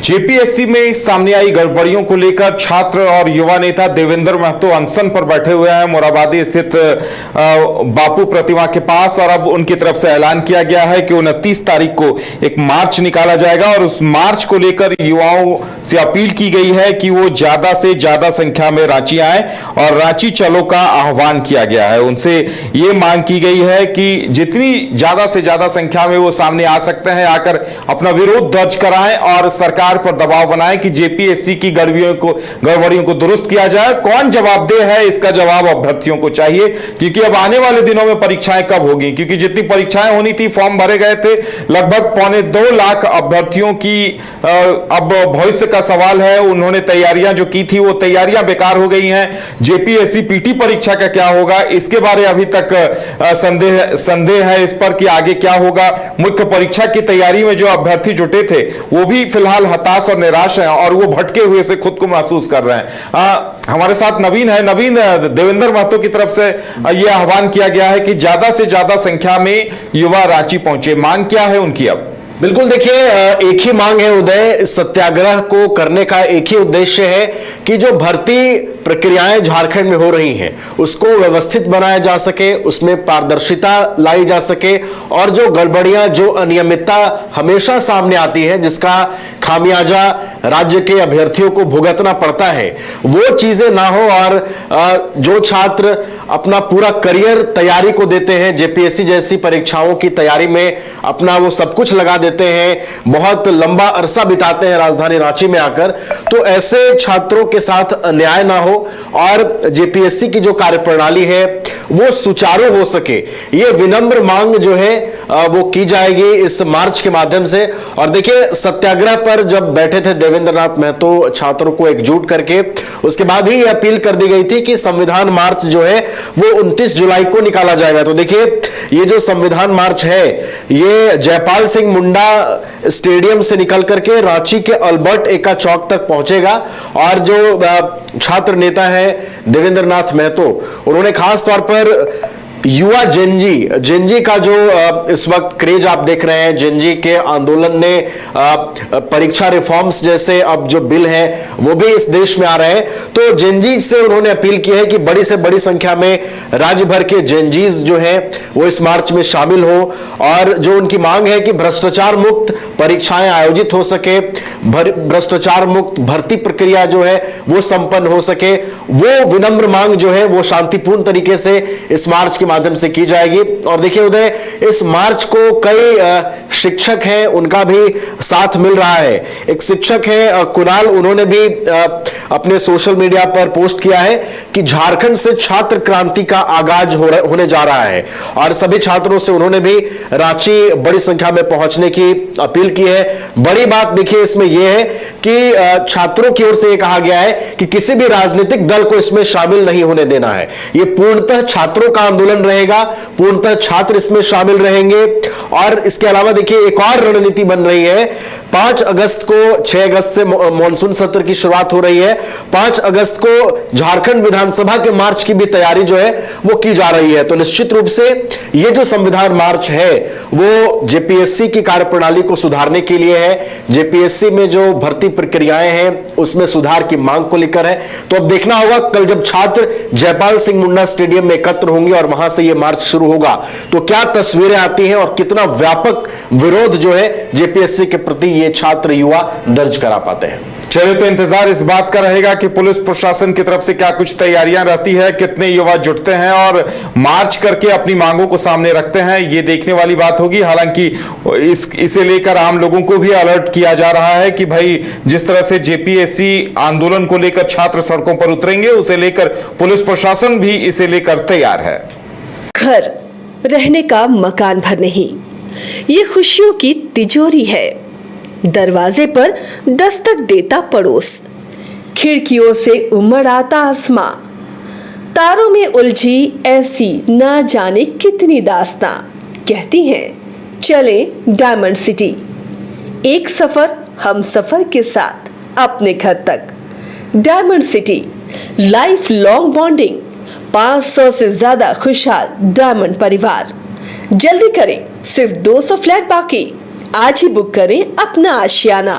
JPSC में सामने आई गड़बड़ियों को लेकर छात्र और युवा नेता देवेंद्र महतो अनशन पर बैठे हुए हैं मोराबादी स्थित बापू प्रतिमा के पास। और अब उनकी तरफ से ऐलान किया गया है कि 29 तारीख को एक मार्च निकाला जाएगा और उस मार्च को लेकर युवाओं से अपील की गई है कि वो ज्यादा से ज्यादा संख्या में रांची आए और रांची चलो का आह्वान किया गया है। उनसे ये मांग की गई है कि जितनी ज्यादा से ज्यादा संख्या में वो सामने आ सकते हैं आकर अपना विरोध दर्ज कराएं और सरकार पर दबाव बनाए कि जेपीएससी की गड़बड़ियों को दुरुस्त किया जाए। कौन जवाबदेह है, इसका जवाब अभ्यर्थियों को चाहिए, क्योंकि अब आने वाले दिनों में परीक्षाएं कब होगी, क्योंकि जितनी परीक्षाएं होनी थी, फॉर्म भरे गए थे, लगभग 2.25 लाख अभ्यर्थियों की अब भविष्य का सवाल है। उन्होंने तैयारियां जो की थी वो तैयारियां बेकार हो गई हैं। जेपीएससी पीटी परीक्षा का क्या होगा, इसके बारे अभी तक संदेह है इस पर कि आगे क्या होगा। मुख्य परीक्षा की तैयारी में जो अभ्यर्थी जुटे थे वो भी फिलहाल हताश और निराश हैं और वो भटके हुए से खुद को महसूस कर रहे हैं। हमारे साथ नवीन है। नवीन, देवेंद्र महतो की तरफ से यह आह्वान किया गया है कि ज्यादा से ज्यादा संख्या में युवा रांची पहुंचे। मांग क्या है उनकी? अब बिल्कुल देखिए, एक ही मांग है उदय, इस सत्याग्रह को करने का एक ही उद्देश्य है कि जो भर्ती प्रक्रियाएं झारखंड में हो रही हैं उसको व्यवस्थित बनाया जा सके, उसमें पारदर्शिता लाई जा सके और जो गड़बड़ियां, जो अनियमितता हमेशा सामने आती है, जिसका खामियाजा राज्य के अभ्यर्थियों को भुगतना पड़ता है, वो चीजें ना हो। और जो छात्र अपना पूरा करियर तैयारी को देते हैं, जेपीएससी जैसी परीक्षाओं की तैयारी में अपना वो सब कुछ लगा देते हैं, बहुत लंबा अरसा बिताते हैं राजधानी रांची में आकर, तो ऐसे छात्रों के साथ अन्याय ना हो और जेपीएससी की जो कार्यप्रणाली है वो सुचारू हो सके, ये विनम्र मांग जो है वो की जाएगी इस मार्च के माध्यम से। और देखिए, सत्याग्रह पर जब बैठे थे देवेंद्र नाथ महतो छात्रों को एकजुट करके, उसके बाद ही अपील कर दी गई थी कि संविधान मार्च जो है वो 29 जुलाई को निकाला जाएगा। तो देखिए, ये जो संविधान मार्च है ये जयपाल सिंह मुंडा स्टेडियम से निकल करके रांची के अल्बर्ट एक्का चौक तक पहुंचेगा। और जो छात्र नेता है देवेंद्र नाथ महतो, उन्होंने खास तौर पर युवा जेनजी का जो इस वक्त क्रेज आप देख रहे हैं, जेनजी के आंदोलन ने परीक्षा रिफॉर्म्स जैसे अब जो बिल है वो भी इस देश में आ रहे हैं, तो जेनजी से उन्होंने अपील की है कि बड़ी से बड़ी संख्या में राज्य भर के जेनजीज जो है वो इस मार्च में शामिल हो। और जो उनकी मांग है कि भ्रष्टाचार मुक्त परीक्षाएं आयोजित हो सके, भ्रष्टाचार मुक्त भर्ती प्रक्रिया जो है वो संपन्न हो सके, वो विनम्र मांग जो है वो शांतिपूर्ण तरीके से इस मार्च के माध्यम से की जाएगी। और देखिए उदय, इस मार्च को कई शिक्षक हैं उनका भी साथ मिल रहा है। एक शिक्षक है कुणाल, उन्होंने भी अपने सोशल मीडिया पर पोस्ट किया है कि झारखंड से छात्र क्रांति का आगाज होने जा रहा है और सभी छात्रों से उन्होंने भी रांची बड़ी संख्या में पहुंचने की अपील की है। बड़ी बात देखिए इसमें यह है कि छात्रों की ओर से यह कहा गया है कि किसी भी राजनीतिक दल को इसमें शामिल नहीं होने देना है। यह पूर्णतः छात्रों का आंदोलन रहेगा, पूर्णतः छात्र इसमें शामिल रहेंगे। और इसके अलावा देखिए एक और रणनीति बन रही है। 5 अगस्त को, 6 अगस्त से मॉनसून सत्र की शुरुआत हो रही है, 5 अगस्त को झारखंड विधानसभा के मार्च की भी तैयारी जो है वो की जा रही है। तो निश्चित रूप से ये जो संविधान मार्च है वो जेपीएससी की कार्यप्रणाली को सुधारने के लिए है, जेपीएससी में जो भर्ती प्रक्रियाएं हैं उसमें सुधार की मांग को लेकर है। तो अब देखना होगा कल जब छात्र जयपाल सिंह मुंडा स्टेडियम में एकत्र होंगे और वहां से ये मार्च शुरू होगा तो क्या तस्वीरें आती हैं और कितना व्यापक विरोध जो है जेपीएससी के प्रति ये छात्र युवा दर्ज करा पाते हैं। चलिए, तो इंतजार इस बात का रहेगा कि पुलिस प्रशासन की तरफ से क्या कुछ तैयारियां रहती है, कितने युवा जुटते हैं और मार्च करके अपनी मांगों को सामने रखते हैं, ये देखने वाली बात होगी। हालांकि इसे लेकर आम लोगों को भी अलर्ट किया जा रहा है कि भाई जिस तरह से जेपीएससी आंदोलन को लेकर छात्र सड़कों पर उतरेंगे, उसे लेकर पुलिस प्रशासन भी इसे लेकर तैयार है। घर रहने का मकान भर नहीं, ये खुशियों की तिजोरी है। दरवाजे पर दस्तक देता पड़ोस, खिड़कियों से उमड़ आता आसमां, तारों में उलझी ऐसी ना जाने कितनी दास्तां। कहती हैं चले डायमंड सिटी, एक सफर हम सफर के साथ अपने घर तक। Diamond city, life long bonding, 500 से ज्यादा खुशहाल डायमंड परिवार। जल्दी करें, सिर्फ 200 फ्लैट बाकी। आज ही बुक करें अपना आशियाना।